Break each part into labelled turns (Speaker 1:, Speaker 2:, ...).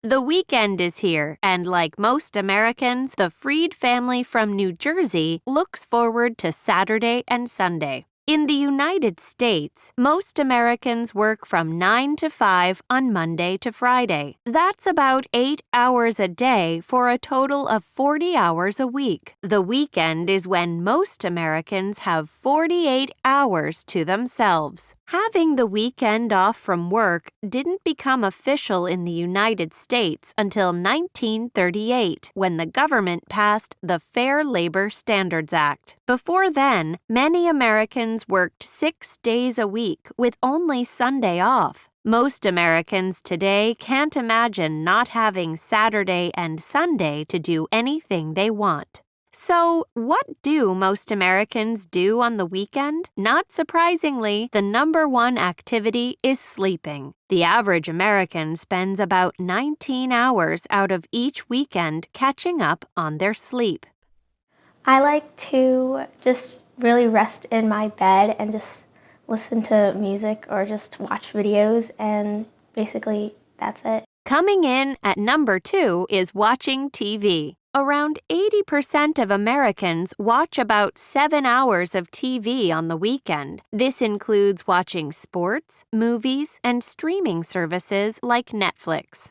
Speaker 1: The weekend is here, and like most Americans, the Freed family from New Jersey looks forward to Saturday and Sunday. In the United States, most Americans work from 9 to 5 on Monday to Friday. That's about 8 hours a day for a total of 40 hours a week. The weekend is when most Americans have 48 hours to themselves. Having the weekend off from work didn't become official in the United States until 1938, when the government passed the Fair Labor Standards Act. Before then, many Americans worked 6 days a week with only Sunday off. Most Americans today can't imagine not having Saturday and Sunday to do anything they want. So, what do most Americans do on the weekend? Not surprisingly, the number one activity is sleeping. The average American spends about 19 hours out of each weekend catching up on their sleep.
Speaker 2: I like to just really rest in my bed and just listen to music or just watch videos, and basically that's it.
Speaker 1: Coming in at number 2 is watching TV. Around 80% of Americans watch about 7 hours of TV on the weekend. This includes watching sports, movies, and streaming services like Netflix.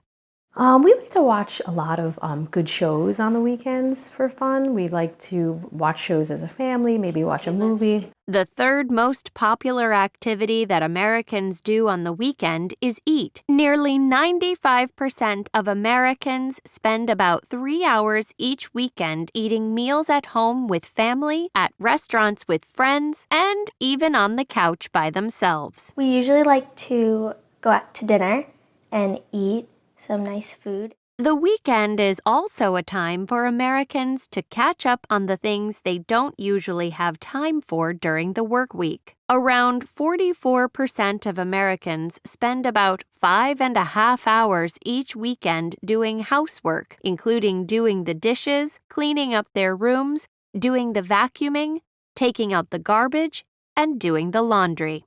Speaker 3: We like to watch a lot of good shows on the weekends for fun. We like to watch shows as a family, maybe watch a movie.
Speaker 1: The third most popular activity that Americans do on the weekend is eat. Nearly 95% of Americans spend about 3 hours each weekend eating meals at home with family, at restaurants with friends, and even on the couch by themselves.
Speaker 2: We usually like to go out to dinner and eat some nice food.
Speaker 1: The weekend is also a time for Americans to catch up on the things they don't usually have time for during the work week. Around 44% of Americans spend about 5.5 hours each weekend doing housework, including doing the dishes, cleaning up their rooms, doing the vacuuming, taking out the garbage, and doing the laundry.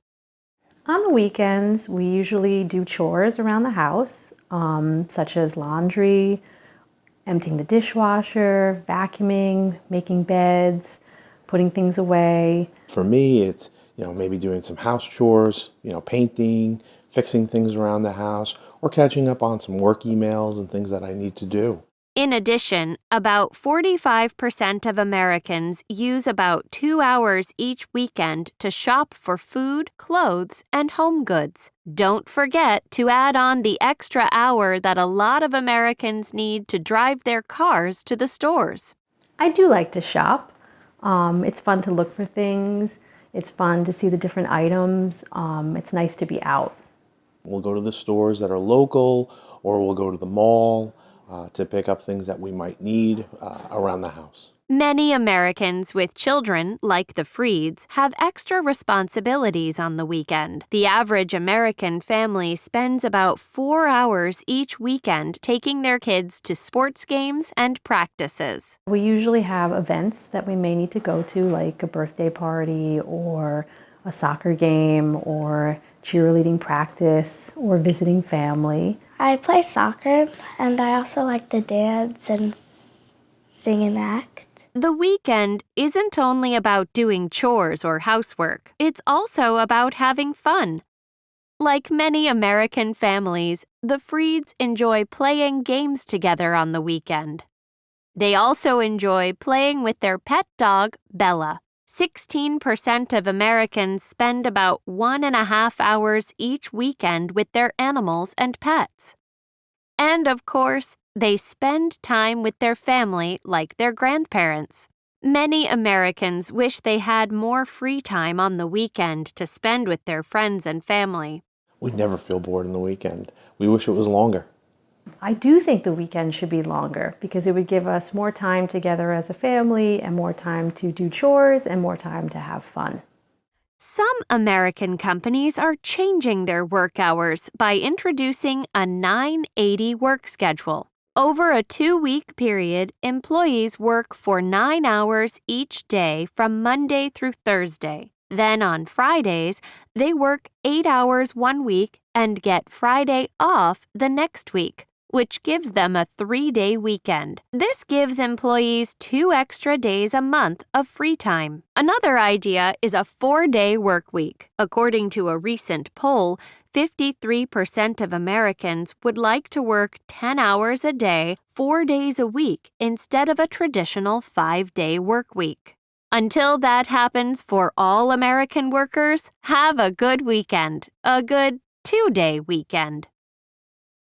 Speaker 3: On the weekends, we usually do chores around the house, such as laundry, emptying the dishwasher, vacuuming, making beds, putting things away.
Speaker 4: For me, it's maybe doing some house chores, painting, fixing things around the house, or catching up on some work emails and things that I need to do.
Speaker 1: In addition, about 45% of Americans use about 2 hours each weekend to shop for food, clothes, and home goods. Don't forget to add on the extra hour that a lot of Americans need to drive their cars to the stores.
Speaker 3: I do like to shop. It's fun to look for things. It's fun to see the different items. It's nice to be out.
Speaker 4: We'll go to the stores that are local, or we'll go to the mall to pick up things that we might need around the house.
Speaker 1: Many Americans with children, like the Freeds, have extra responsibilities on the weekend. The average American family spends about 4 hours each weekend taking their kids to sports games and practices.
Speaker 3: We usually have events that we may need to go to, like a birthday party or a soccer game or cheerleading practice or visiting family.
Speaker 2: I play soccer, and I also like to dance and sing and act.
Speaker 1: The weekend isn't only about doing chores or housework. It's also about having fun. Like many American families, the Freeds enjoy playing games together on the weekend. They also enjoy playing with their pet dog, Bella. 16% of Americans spend about 1.5 hours each weekend with their animals and pets. And of course, they spend time with their family like their grandparents. Many Americans wish they had more free time on the weekend to spend with their friends and family.
Speaker 4: We never feel bored on the weekend. We wish it was longer.
Speaker 3: I do think the weekend should be longer because it would give us more time together as a family and more time to do chores and more time to have fun.
Speaker 1: Some American companies are changing their work hours by introducing a 9/80 work schedule. Over a 2-week period, employees work for 9 hours each day from Monday through Thursday. Then on Fridays, they work 8 hours one week and get Friday off the next week. which gives them a 3-day weekend. This gives employees 2 extra days a month of free time. Another idea is a 4-day work week. According to a recent poll, 53% of Americans would like to work 10 hours a day, 4 days a week, instead of a traditional 5-day work week. Until that happens for all American workers, have a good weekend, a good 2-day weekend.